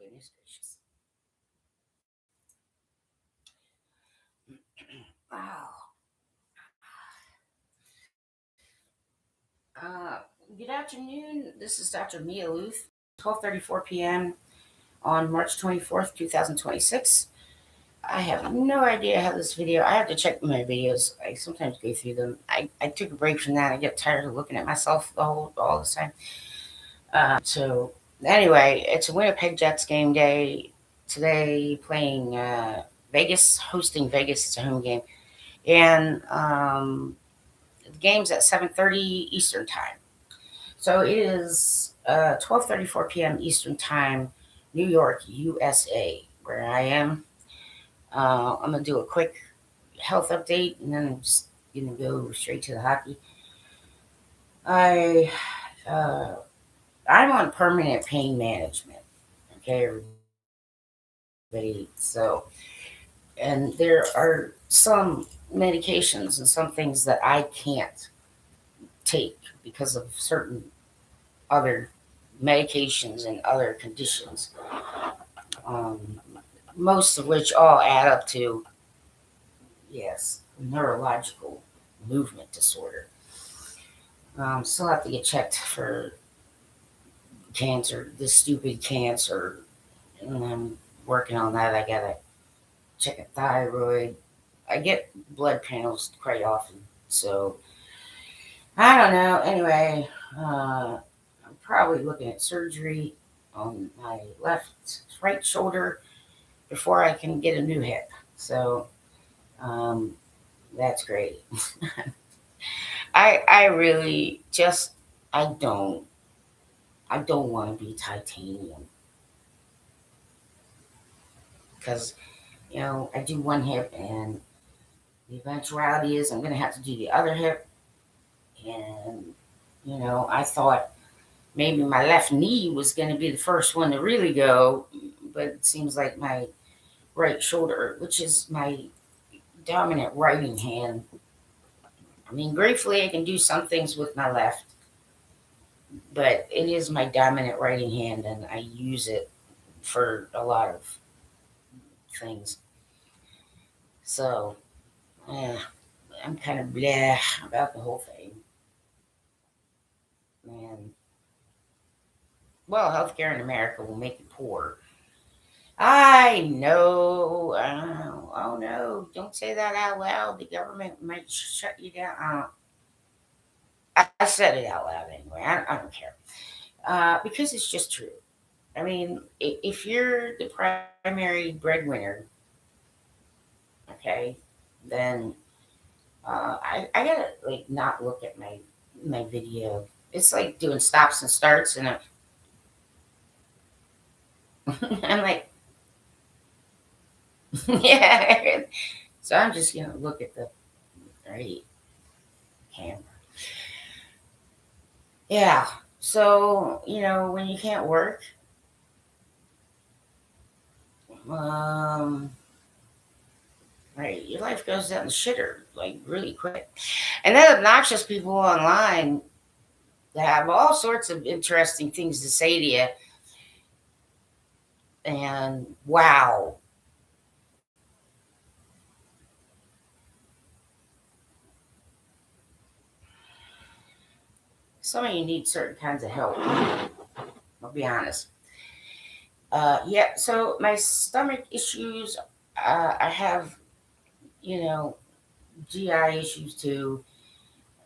goodness gracious. Wow. Uh, Good afternoon. This is Dr. Mia Luth, 12:34 p.m. on March 24th, 2026. I have no idea how this video. I have to check my videos. I sometimes go through them. I took a break from that. I get tired of looking at myself all the time. So anyway, it's a Winnipeg Jets game day today. Playing Vegas, hosting Vegas. It's a home game, and the game's at 7:30 Eastern time. So it is 12:34 p.m. Eastern time, New York, USA, where I am. I'm gonna do a quick health update, and then I'm just gonna go straight to the hockey. I uh, I'm on permanent pain management. Okay, everybody. So, and there are some medications and some things that I can't take because of certain other medications and other conditions. Um, Most of which all add up to, yes, neurological movement disorder. Still have to get checked for cancer, this stupid cancer, and I'm working on that. I gotta check a thyroid. I get blood panels quite often, so I don't know. Anyway, I'm probably looking at surgery on my right shoulder before I can get a new hip. So um, that's great. I really just I don't want to be titanium because I do one hip and the eventuality is I'm gonna have to do the other hip, and I thought maybe my left knee was gonna be the first one to really go, but it seems like my right shoulder, which is my dominant writing hand. I mean, gratefully I can do some things with my left, but it is my dominant writing hand, and I use it for a lot of things. So, yeah, I'm kind of blah about the whole thing. Man, well, healthcare in America will make you poor. I know. Oh no, don't say that out loud. The government might shut you down. I said it out loud anyway. I don't care. Because it's just true. I mean, if you're the primary breadwinner, okay, then I gotta like not look at my video. It's like doing stops and starts, and I'm like, yeah. So I'm just gonna look at the right camera. Yeah. So when you can't work, um, right, your life goes down the shitter like really quick. And then obnoxious people online that have all sorts of interesting things to say to you, and wow, some of you need certain kinds of help. I'll be honest. Yeah, so my stomach issues, I have, you know, GI issues too,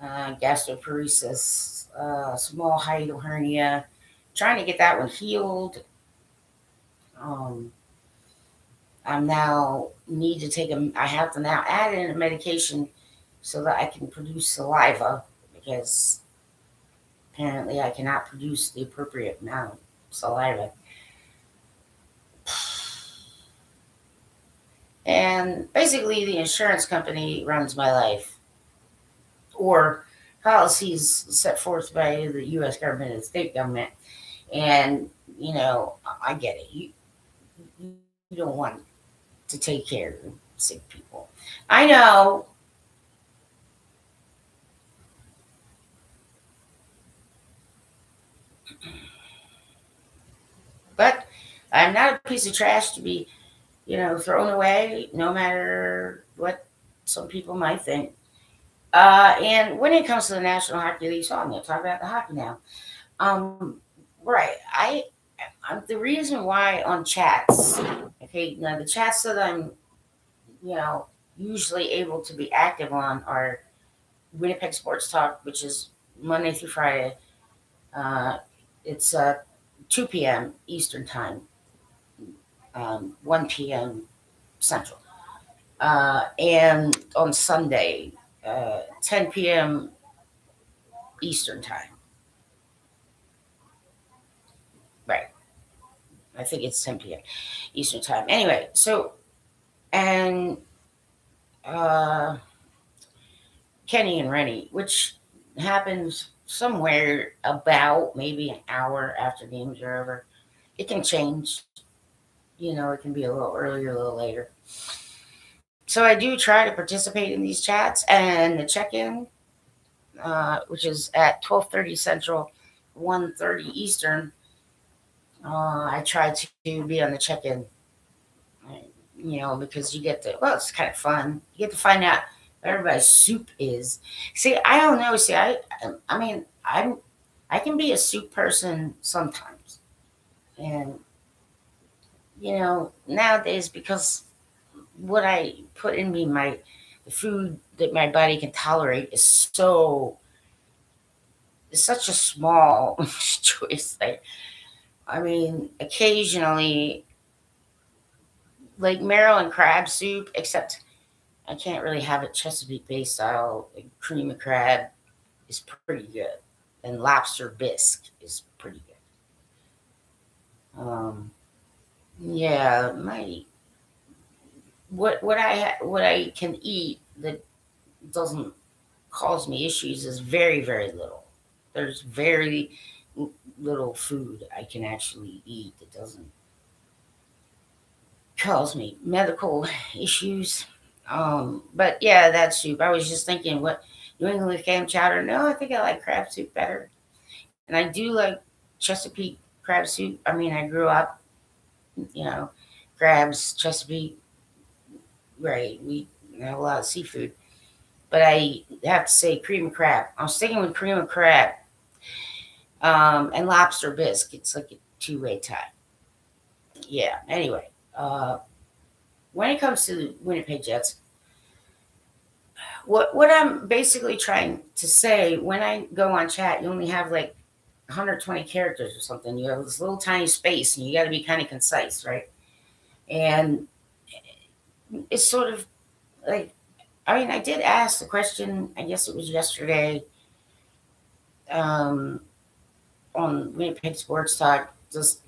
gastroparesis, small hiatal hernia, trying to get that one healed. Um, I'm now need to take I have to now add in a medication so that I can produce saliva because apparently I cannot produce the appropriate amount of saliva. And basically, the insurance company runs my life, or policies set forth by the U.S. government and state government. And I get it. You don't want to take care of sick people. I know, but I'm not a piece of trash to be, thrown away, no matter what some people might think. And when it comes to the National Hockey League, so I'm going to talk about the hockey now. Um, right. I'm the reason why on chats. Okay, now the chats that I'm, you know, usually able to be active on are Winnipeg Sports Talk, which is Monday through Friday. Uh, it's 2 p.m. Eastern Time, 1 p.m. Central. And on Sunday, 10 p.m. Eastern Time. Right. I think it's 10 p.m. Eastern Time. Anyway, so, and uh, Kenny and Rennie, which happens somewhere about maybe an hour after games are over. It can change. It can be a little earlier, a little later. So I do try to participate in these chats and the check-in, which is at 12:30 Central, 1:30 Eastern. I try to be on the check-in, because you get to. Well, it's kind of fun. You get to find out what everybody's soup is. See, I don't know. See, I mean, I can be a soup person sometimes, and nowadays because what I put in me, the food that my body can tolerate is it's such a small choice. I mean, occasionally, like Maryland crab soup, except I can't really have it Chesapeake Bay style. Like cream of crab is pretty good, and lobster bisque is pretty good. Yeah, my what I can eat that doesn't cause me issues is very very little. There's very little food I can actually eat that doesn't cause me medical issues. But yeah, that soup. I was just thinking, what New England clam chowder? No, I think I like crab soup better, and I do like Chesapeake crab soup. I mean, I grew up, you know, crabs, Chesapeake. Right, we have a lot of seafood, but I have to say cream of crab. I'm sticking with cream of crab, and lobster bisque. It's like a two-way tie. Yeah. Anyway, when it comes to the Winnipeg Jets, what I'm basically trying to say when I go on chat, you only have like 120 characters or something. You have this little tiny space, and you got to be kind of concise, right? And it's sort of like, I mean, I did ask the question. I guess it was yesterday, um, on Winnipeg Sports Talk. Just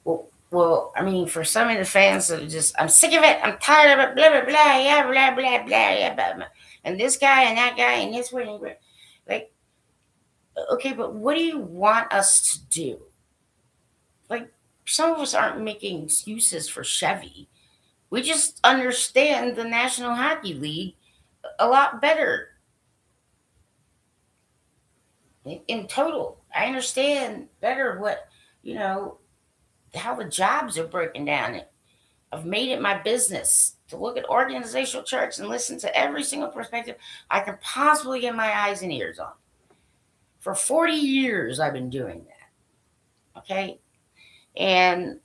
well, I mean, for some of the fans that are just, I'm sick of it. I'm tired of it. Blah blah blah. Yeah, blah blah blah. Yeah, blah, blah. And this guy and that guy and this one. Like, okay, but what do you want us to do? Like, some of us aren't making excuses for Chevy. We just understand the National Hockey League a lot better in total. I understand better what, you know, how the jobs are breaking down. I've made it my business to look at organizational charts and listen to every single perspective I can possibly get my eyes and ears on. For 40 years, I've been doing that. Okay. And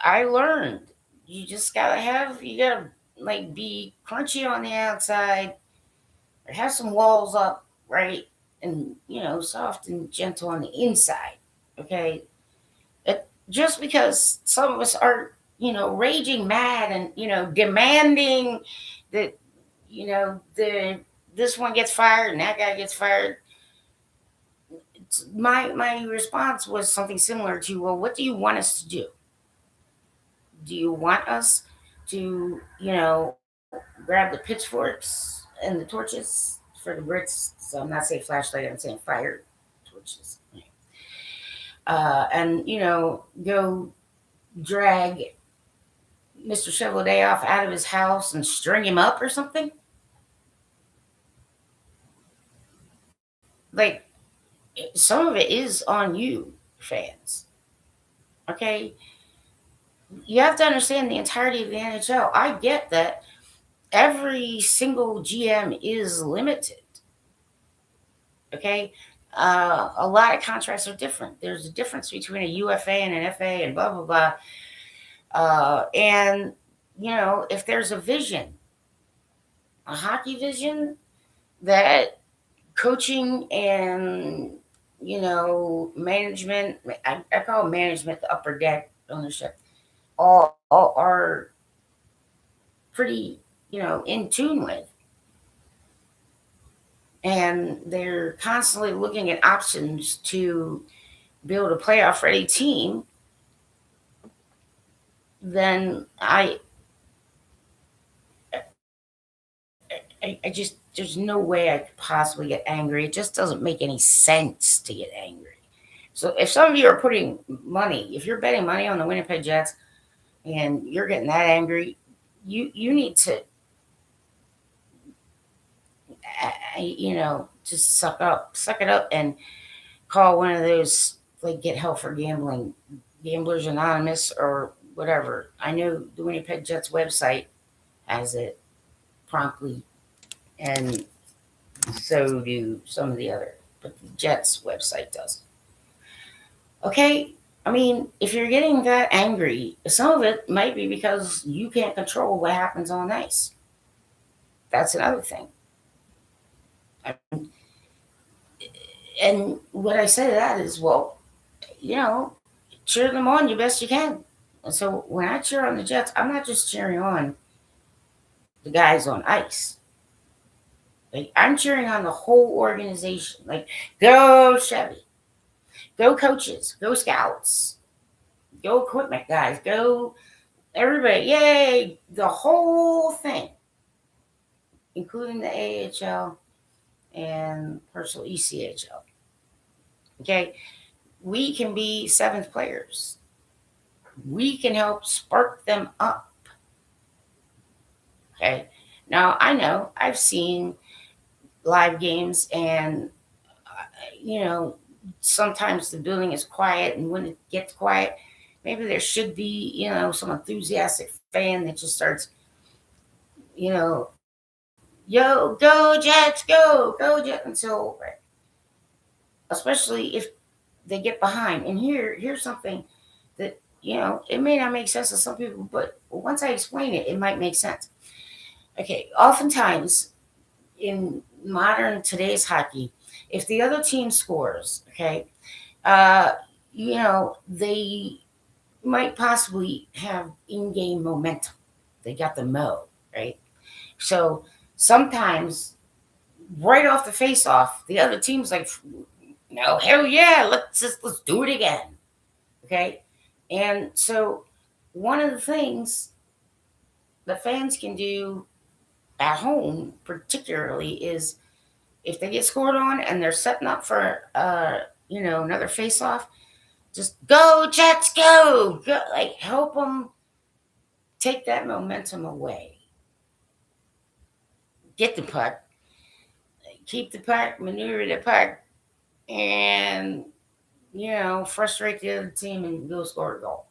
I learned you gotta like be crunchy on the outside or have some walls up, right? And, soft and gentle on the inside. Okay. Just because some of us are, raging mad and, demanding that, the this one gets fired and that guy gets fired. My response was something similar to, well, what do you want us to do? Do you want us to, grab the pitchforks and the torches for the Brits? So I'm not saying flashlight, I'm saying fire torches. And, go drag Mr. Shovel Day off out of his house and string him up or something? Like, some of it is on you, fans. Okay? You have to understand the entirety of the NHL. I get that every single GM is limited. Okay. A lot of contracts are different. There's a difference between a UFA and an FA and blah, blah, blah. And, if there's a vision, a hockey vision that coaching and, management, I call management the upper deck ownership, all are pretty, in tune with. And they're constantly looking at options to build a playoff ready team, then I just, there's no way I could possibly get angry. It just doesn't make any sense to get angry. So if some of you are putting money, if you're betting money on the Winnipeg Jets and you're getting that angry, you need to, just suck it up, and call one of those, like, get help for gambling, Gamblers Anonymous or whatever. I know the Winnipeg Jets website has it promptly, and so do some of the other, but the Jets website does. Okay, I mean, if you're getting that angry, some of it might be because you can't control what happens on ice. That's another thing. And what I say to that is, well, you know, cheer them on you best you can. And so when I cheer on the Jets, I'm not just cheering on the guys on ice. Like, I'm cheering on the whole organization. Like, go Chevy, go coaches, go scouts, go equipment guys, go everybody, yay, the whole thing, including the AHL and personal ECHL. Okay, we can be seventh players. We can help spark them up. Okay, now I know I've seen live games, and you know, sometimes the building is quiet, and when it gets quiet, maybe there should be, some enthusiastic fan that just starts, yo, go Jets, go Jets, until, especially if they get behind. And here's something that, it may not make sense to some people, but once I explain it, it might make sense. Okay, oftentimes in modern today's hockey, if the other team scores, okay, uh, they might possibly have in-game momentum. They got the mo, right? So sometimes right off the face-off, the other team's like, no, hell yeah, let's do it again, okay? And so one of the things the fans can do at home, particularly, is if they get scored on and they're setting up for another face-off, just go Jets, go, like, help them take that momentum away. Get the puck, keep the puck, maneuver the puck, and frustrate the other team and go score a goal.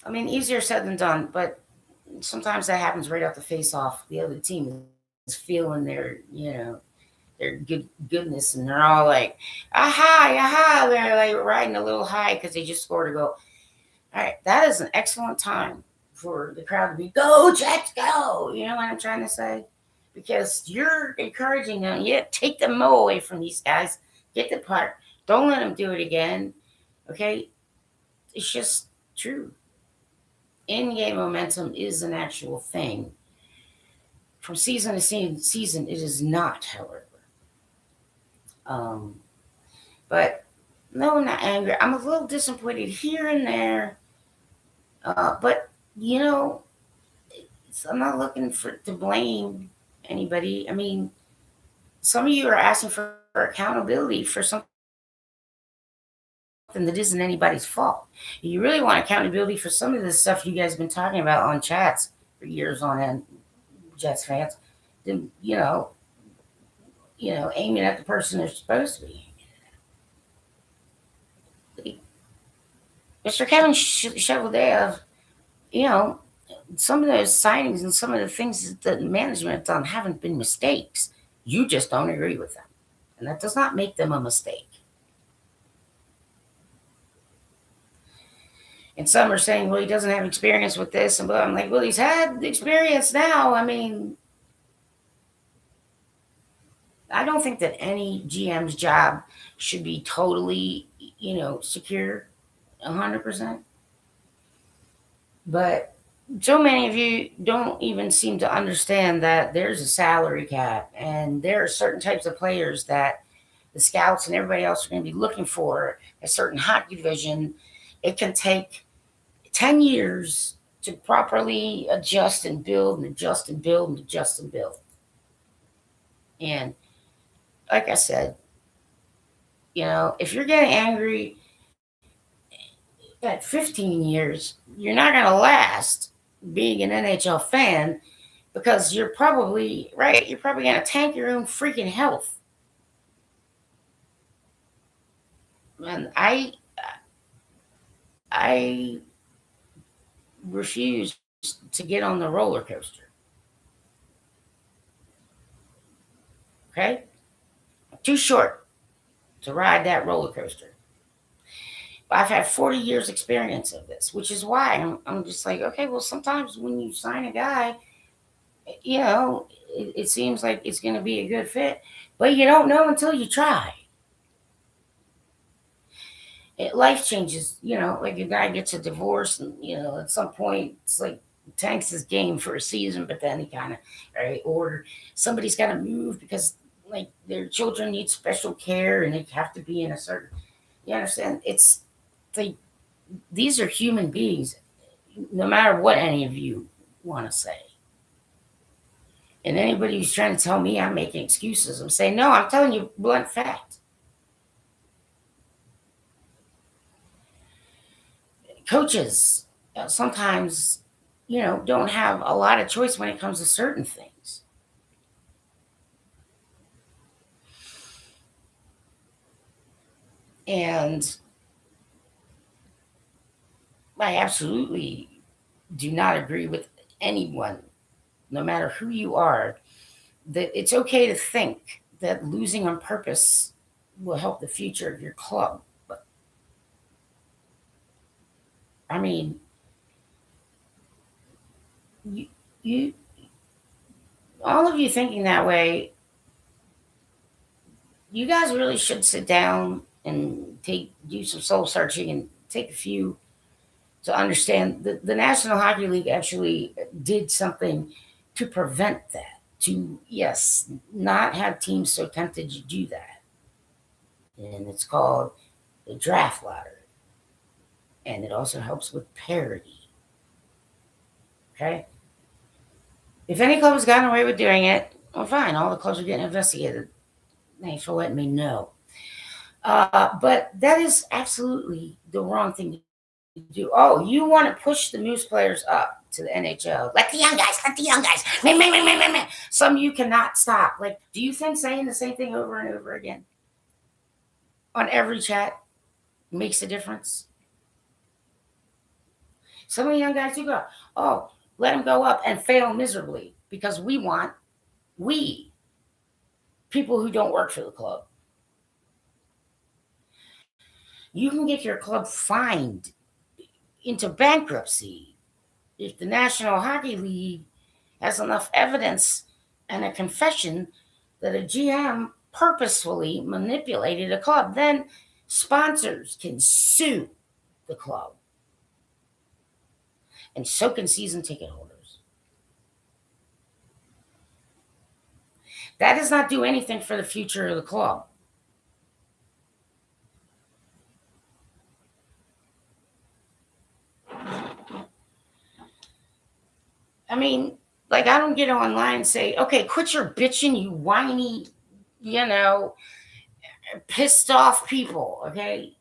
I mean, easier said than done, but sometimes that happens right off the face-off. The other team is feeling their goodness, and they're all like, aha, aha. They're like riding a little high because they just scored a goal. All right, that is an excellent time for the crowd to be, go Jets, go. You know what I'm trying to say? Because you're encouraging them. Yeah, take the mo away from these guys. Get the puck. Don't let them do it again. Okay, it's just true. In-game momentum is an actual thing. From season to season, it is not, however. Um, but no, I'm not angry. I'm a little disappointed here and there. But you know, I'm not looking to blame anybody. I mean, some of you are asking for accountability for something that isn't anybody's fault. You really want accountability for some of the stuff you guys have been talking about on chats for years on end, Jets fans. Then aiming at the person they're supposed to be. Mr. Kevin Cheveldayoff, you know, some of those signings and some of the things that management have done haven't been mistakes. You just don't agree with them. And that does not make them a mistake. And some are saying, well, he doesn't have experience with this. And I'm like, well, he's had experience now. I mean, I don't think that any GM's job should be totally, secure 100%. But so many of you don't even seem to understand that there's a salary cap and there are certain types of players that the scouts and everybody else are going to be looking for a certain hockey division. It can take 10 years to properly adjust and build and adjust and build and adjust and build. And like I said, if you're getting angry at 15 years, you're not going to last being an NHL fan because you're probably, right, you're probably going to tank your own freaking health. And I refuse to get on the roller coaster. Okay? I'm too short to ride that roller coaster. But I've had 40 years experience of this, which is why I'm just like, okay, well, sometimes when you sign a guy, it seems like it's going to be a good fit, but you don't know until you try. Life changes, like a guy gets a divorce and, at some point it's like tanks his game for a season, but then he kind of, right, or somebody's got to move because like their children need special care and they have to be in a certain, you understand? It's like, these are human beings, no matter what any of you want to say. And anybody who's trying to tell me I'm making excuses, I'm saying, no, I'm telling you blunt fact. Coaches sometimes, don't have a lot of choice when it comes to certain things. And I absolutely do not agree with anyone, no matter who you are, that it's okay to think that losing on purpose will help the future of your club. But I mean, you all of you thinking that way, you guys really should sit down and do some soul searching and take a few to understand that the National Hockey League actually did something to prevent that. To, yes, not have teams so tempted to do that. And it's called the draft lottery. And it also helps with parity. Okay? If any club has gotten away with doing it, well, fine. All the clubs are getting investigated. Thanks for letting me know. But that is absolutely the wrong thing to do. Oh, you want to push the Moose players up to the NHL. Let the young guys, let the young guys. Meh, meh, meh, meh, meh, meh. Some of you cannot stop. Like, do you think saying the same thing over and over again on every chat makes a difference? Some of the young guys do go, oh, let them go up and fail miserably because we, people who don't work for the club, you can get your club fined into bankruptcy if the National Hockey League has enough evidence and a confession that a GM purposefully manipulated a club. Then sponsors can sue the club, and so can season ticket holders. That does not do anything for the future of the club. I mean, like, I don't get online and say, okay, quit your bitching, you whiny, you know, pissed off people, okay?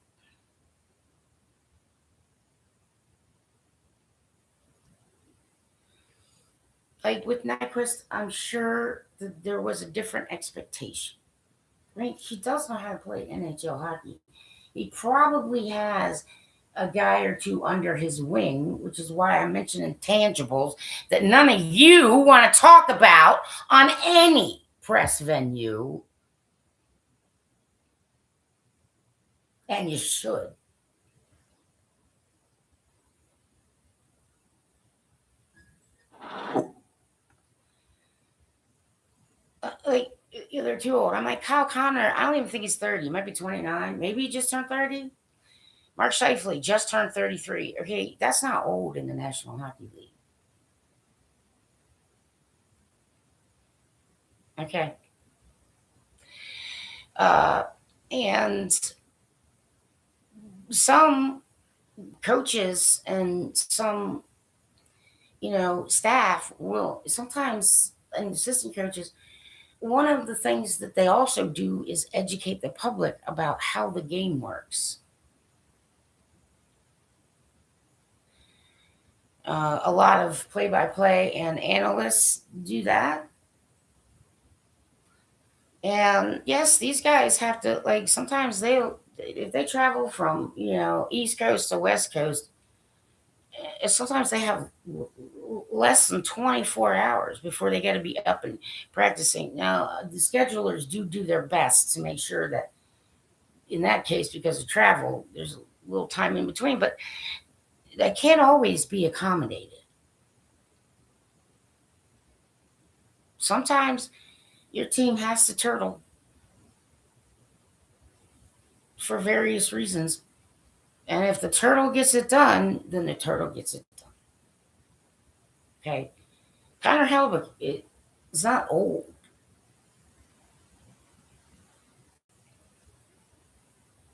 Like with Nyquist, I'm sure that there was a different expectation. Right? He does know how to play NHL hockey. He probably has a guy or two under his wing, which is why I mentioned intangibles that none of you want to talk about on any press venue, and you should. Like, they're too old. I'm like, Kyle Connor, I don't even think he's 30. He might be 29. Maybe he just turned 30. Mark Scheifele just turned 33. Okay, that's not old in the National Hockey League. Okay. Uh, and some coaches and some, staff will sometimes, and assistant coaches, one of the things that they also do is educate the public about how the game works. A lot of play by play and analysts do that. And yes, these guys have to, like, sometimes if they travel from, East Coast to West Coast, sometimes they have less than 24 hours before they got to be up and practicing. Now, the schedulers do their best to make sure that in that case, because of travel, there's a little time in between, but that can't always be accommodated. Sometimes your team has to turtle for various reasons. And if the turtle gets it done, then the turtle gets it done. Okay. Connor Hellebuck is not old.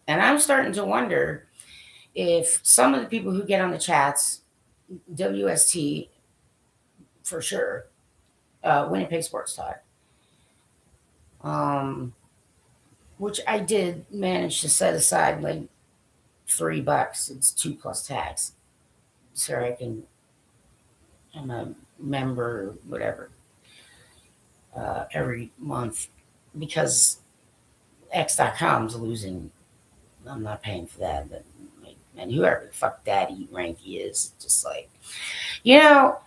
And I'm starting to wonder if some of the people who get on the chats, WST for sure, Winnipeg Sports Talk, um, which I did manage to set aside like $3. It's two plus tax, so I can. I'm a member, whatever, every month because X.com's losing. I'm not paying for that, but and whoever the fuck Daddy Ranky is, just like, you know,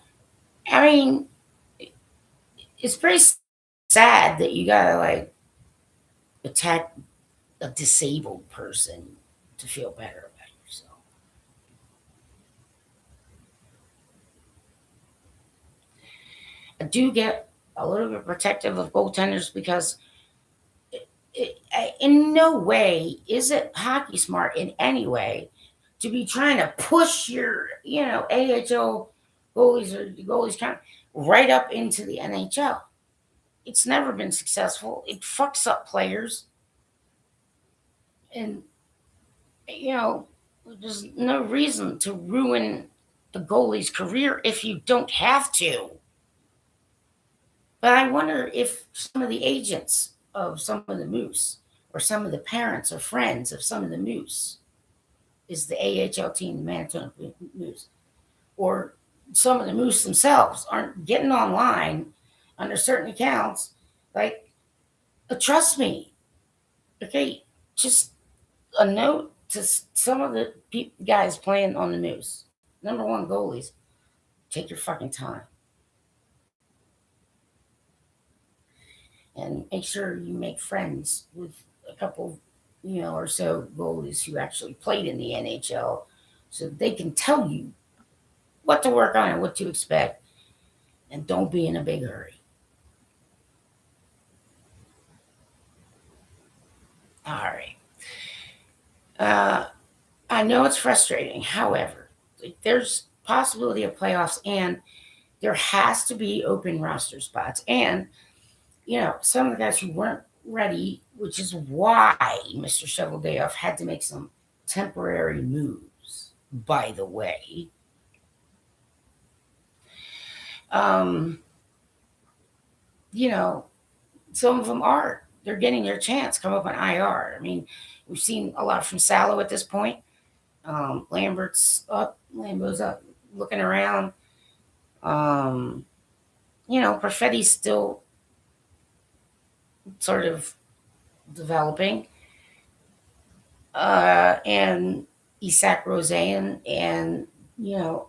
I mean, it's pretty sad that you gotta like attack a disabled person to feel better about yourself. I do get a little bit protective of goaltenders because in no way is it hockey smart in any way to be trying to push your, AHL goalies or goalies count right up into the NHL. It's never been successful. It fucks up players, and you know, there's no reason to ruin the goalie's career if you don't have to. But I wonder if some of the agents of some of the Moose, or some of the parents or friends of some of the Moose, is the AHL team, the Manitoba Moose, or some of the Moose themselves aren't getting online under certain accounts. Like, trust me, okay, just a note to some of the guys playing on the Moose. Number one goalies, take your fucking time and make sure you make friends with a couple, or so goalies who actually played in the NHL, so they can tell you what to work on and what to expect, and don't be in a big hurry. All right. Uh, I know it's frustrating. However, there's possibility of playoffs, and there has to be open roster spots. And some of the guys who weren't ready, which is why Mr. Shoveldayoff had to make some temporary moves. By the way, um, you know, some of them are. They're getting their chance. Come up on IR. I mean, we've seen a lot from Salo at this point. Lambert's up. Lambo's up, looking around. Um, Perfetti's still sort of developing. And Isak Roseanne, and you know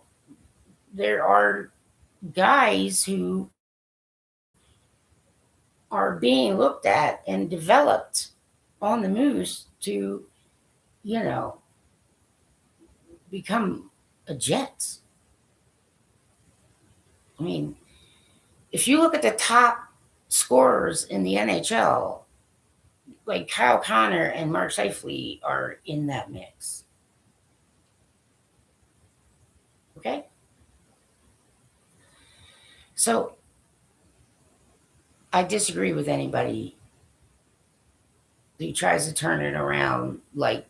there are guys who are being looked at and developed on the Moose to, you know, become a Jets. I mean, if you look at the top scorers in the NHL, like Kyle Connor and Mark Scheifele are in that mix. Okay? So I disagree with anybody who tries to turn it around like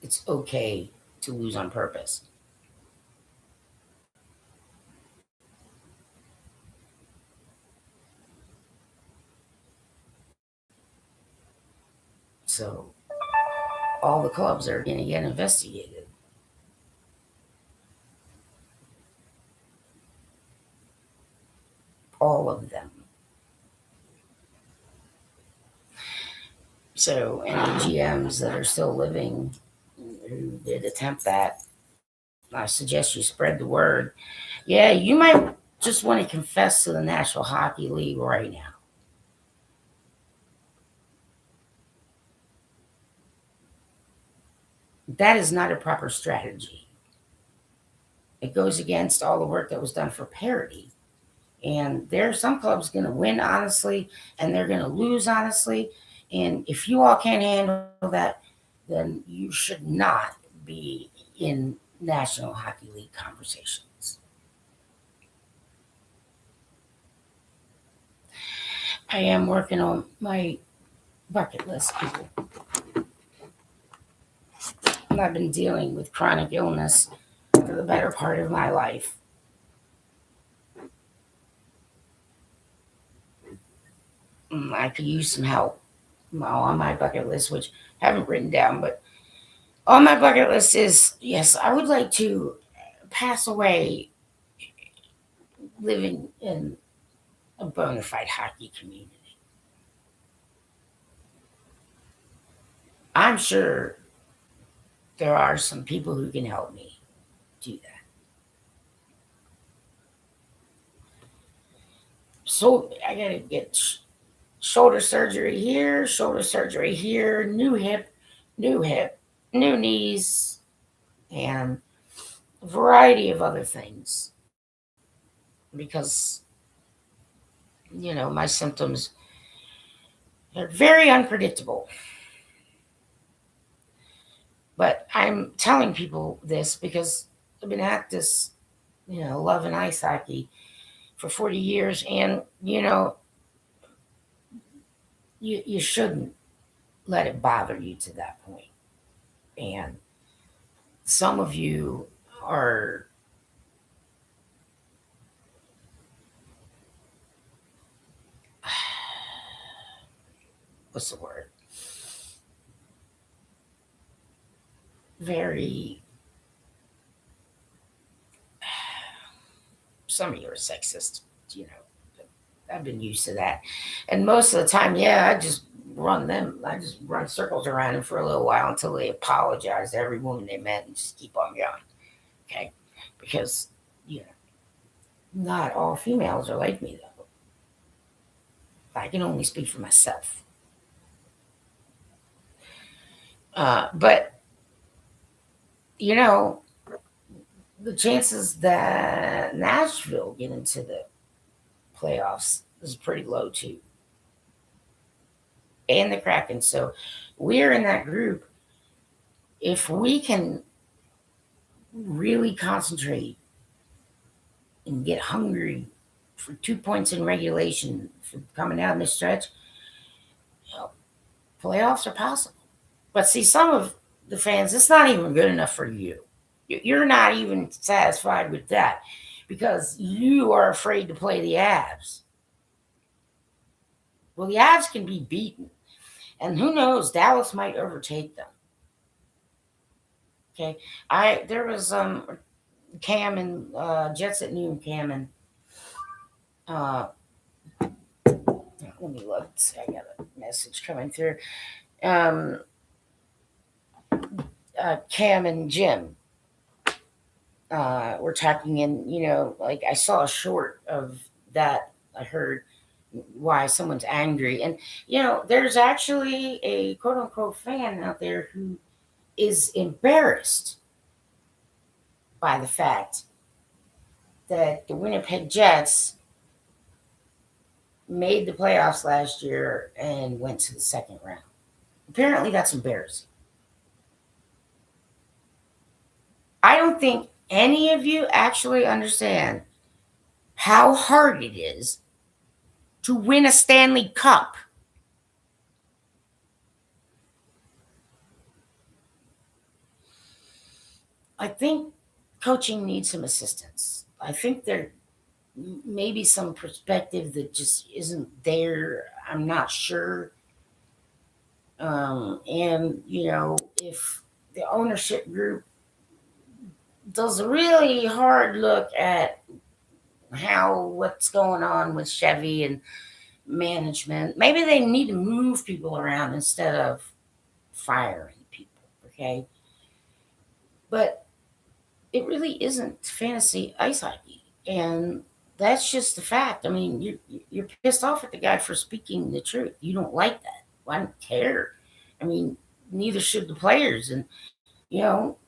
it's okay to lose on purpose. So all the clubs are going to get investigated. All of them. So any GMs that are still living who did attempt that, I suggest you spread the word. Yeah, you might just want to confess to the National Hockey League right now. That is not a proper strategy. It goes against all the work that was done for parity. And there are some clubs going to win honestly, and they're going to lose honestly. And if you all can't handle that, then you should not be in National Hockey League conversations. I am working on my bucket list, people. And I've been dealing with chronic illness for the better part of my life. I could use some help on my bucket list, which I haven't written down, but on my bucket list is yes, I would like to pass away living in a bona fide hockey community. I'm sure there are some people who can help me do that. So I gotta get shoulder surgery here, shoulder surgery here, new hip, new knees, and a variety of other things because my symptoms are very unpredictable. But I'm telling people this because I've been at this, love and ice hockey for 40 years, and you shouldn't let it bother you to that point. And some of you are what's the word? Very some of you are sexist, you know. I've been used to that. And most of the time, yeah, I just run circles around them for a little while until they apologize to every woman they met and just keep on going. Okay? Because, you know, not all females are like me though. I can only speak for myself. But you know, the chances that Nashville get into the playoffs is pretty low too, and the Kraken. So we're in that group. If we can really concentrate and get hungry for 2 points in regulation for coming down this stretch, you know, playoffs are possible. But see, some of the fans, it's not even good enough for you. You're not even satisfied with that because you are afraid to play the Avs. Well, the Avs can be beaten, and who knows, Dallas might overtake them. Okay, I there was Cam and Jets at noon. Cam and uh, let me look. See, I got a message coming through. Um, Cam and Jim were talking, and like I saw a short of that. I heard why someone's angry, and there's actually a quote unquote fan out there who is embarrassed by the fact that the Winnipeg Jets made the playoffs last year and went to the second round. Apparently, that's embarrassing. I don't think any of you actually understand how hard it is to win a Stanley Cup. I think coaching needs some assistance. I think there may be some perspective that just isn't there. I'm not sure. And, if the ownership group does a really hard look at what's going on with Chevy and management, maybe they need to move people around instead of firing people. Okay. But it really isn't fantasy ice hockey. And that's just the fact. I mean, you're pissed off at the guy for speaking the truth. You don't like that. Well, I don't care. I mean, neither should the players. And, you know,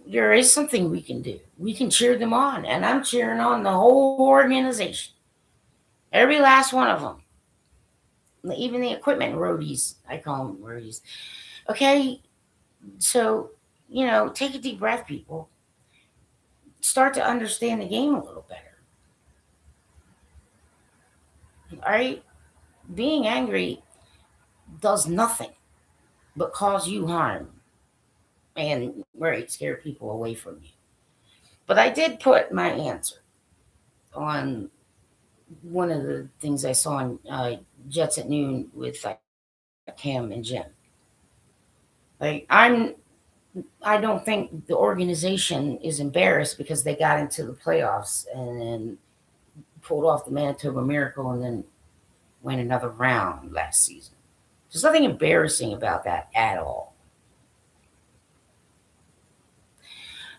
there is something we can do. We can cheer them on. And I'm cheering on the whole organization. Every last one of them. Even the equipment roadies. I call them roadies. Okay. So, take a deep breath, people. Start to understand the game a little better. All right? Being angry does nothing but cause you harm and right, scare people away from you. But I did put my answer on one of the things I saw on Jets at Noon with Cam and Jim. Like I don't think the organization is embarrassed because they got into the playoffs and then pulled off the Manitoba Miracle and then went another round last season. There's nothing embarrassing about that at all.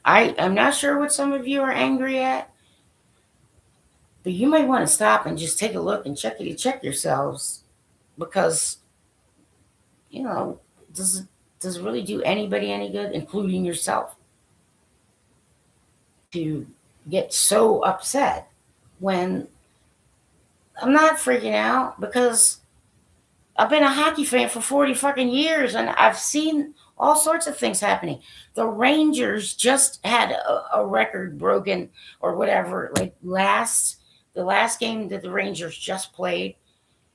I'm not sure what some of you are angry at, but you might want to stop and just take a look and check yourselves because you know does it really do anybody any good, including yourself, to get so upset when I'm not freaking out because I've been a hockey fan for 40 fucking years and I've seen all sorts of things happening. The Rangers just had a record broken or whatever. Like the last game that the Rangers just played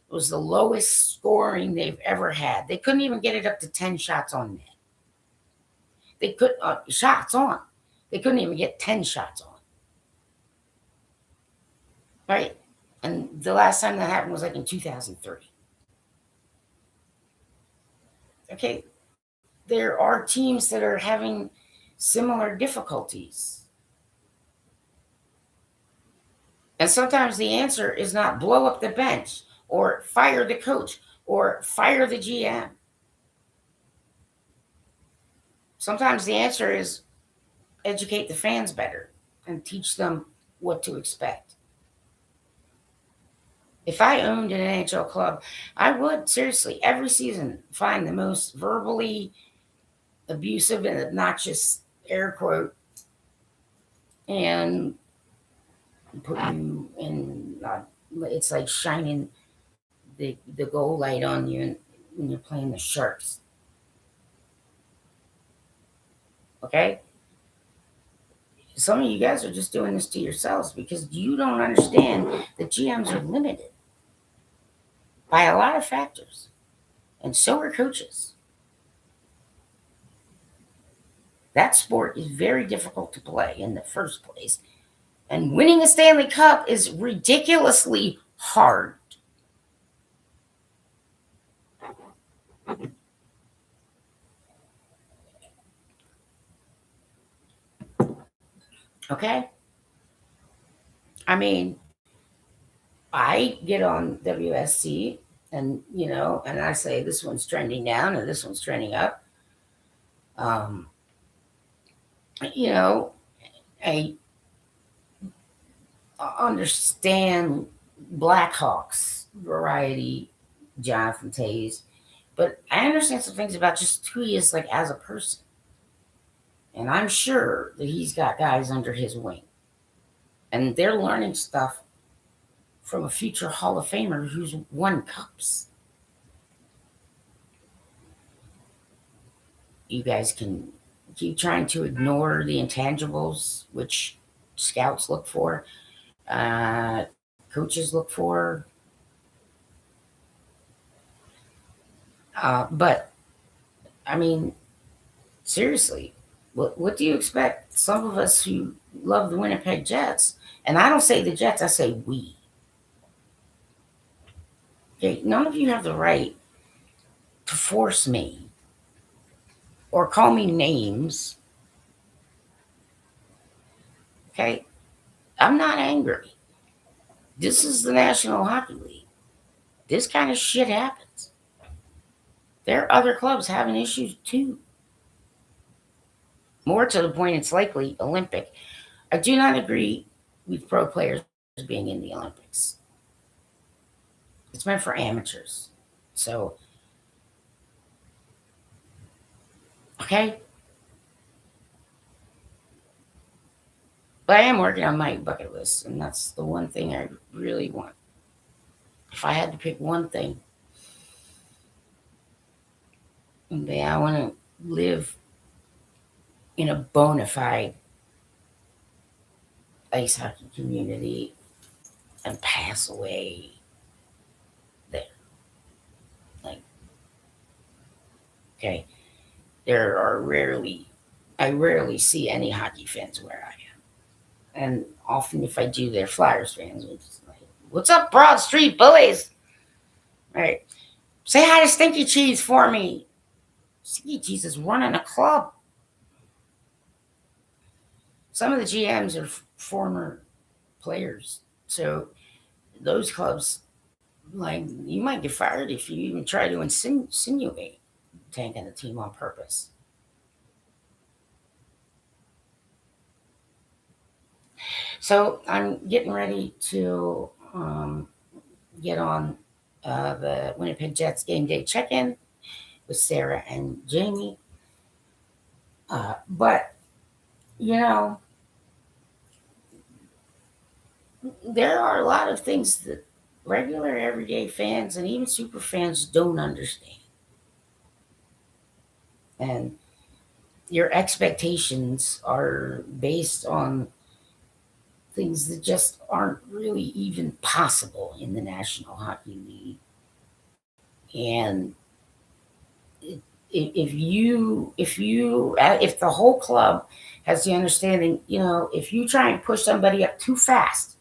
was the lowest scoring they've ever had. They couldn't even get it up to 10 shots on net. They could shots on. They couldn't even get 10 shots on. Right? And the last time that happened was like in 2003. Okay, there are teams that are having similar difficulties. And sometimes the answer is not blow up the bench or fire the coach or fire the GM. Sometimes the answer is educate the fans better and teach them what to expect. If I owned an NHL club, I would seriously every season find the most verbally abusive and obnoxious air quote and put you in. It's like shining the goal light on you when you're playing the Sharks. Okay, some of you guys are just doing this to yourselves because you don't understand that GMs are limited by a lot of factors, and so are coaches. That sport is very difficult to play in the first place, and winning a Stanley Cup is ridiculously hard. Okay? I mean, I get on WSC and I say this one's trending down and this one's trending up. Um, you know, I understand Blackhawks variety, Jonathan Tays, but I understand some things about just who he is like as a person. And I'm sure that he's got guys under his wing. And they're learning stuff from a future Hall of Famer who's won cups. You guys can keep trying to ignore the intangibles, which scouts look for, coaches look for. But, I mean, seriously, what do you expect? Some of us who love the Winnipeg Jets, and I don't say the Jets, I say we. Okay, none of you have the right to force me or call me names. Okay, I'm not angry. This is the National Hockey League. This kind of shit happens. There are other clubs having issues too. More to the point, it's likely Olympic. I do not agree with pro players being in the Olympics. It's meant for amateurs. So, okay. But I am working on my bucket list, and that's the one thing I really want. If I had to pick one thing, I want to live in a bona fide ice hockey community and pass away there. Like, okay, I rarely see any hockey fans where I am. And often, if I do, they're Flyers fans, which is like, what's up, Broad Street Bullies? All right. Say hi to Stinky Cheese for me. Stinky Cheese is running a club. Some of the GMs are former players. So those clubs, like, you might get fired if you even try to insinuate tanking the team on purpose. So I'm getting ready to get on the Winnipeg Jets game day check-in with Sarah and Jamie. But, you know, there are a lot of things that regular everyday fans and even super fans don't understand. And your expectations are based on things that just aren't really even possible in the National Hockey League. And if the whole club has the understanding, if you try and push somebody up too fast,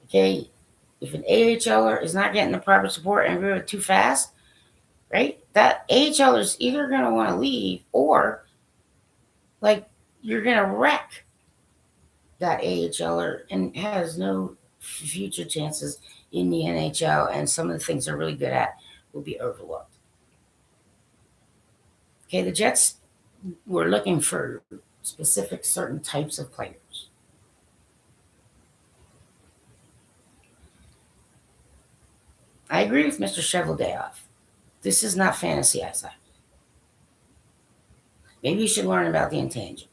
okay, if an AHLer is not getting the proper support and grew too fast, right, that AHLer is either going to want to leave or, like, you're going to wreck that AHLer and has no future chances in the NHL, and some of the things they're really good at will be overlooked. Okay, the Jets were looking for specific certain types of players. I agree with Mr. Cheveldayoff. This is not fantasy ice hockey. Maybe you should learn about the intangibles.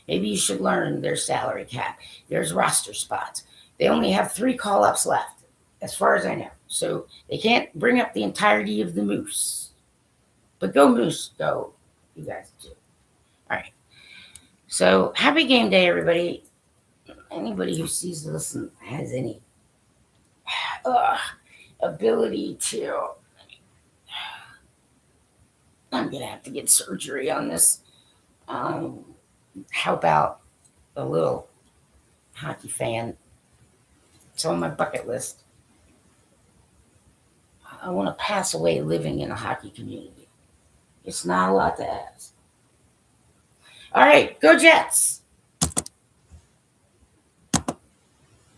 Maybe you should learn their salary cap. There's roster spots. They only have 3 call-ups left, as far as I know. So they can't bring up the entirety of the Moose. But go Moose, go. You guys do. All right. So happy game day, everybody. Anybody who sees this and has any ability to, I'm going to have to get surgery on this. Help out a little hockey fan. It's on my bucket list. I want to pass away living in a hockey community. It's not a lot to ask. All right, go Jets.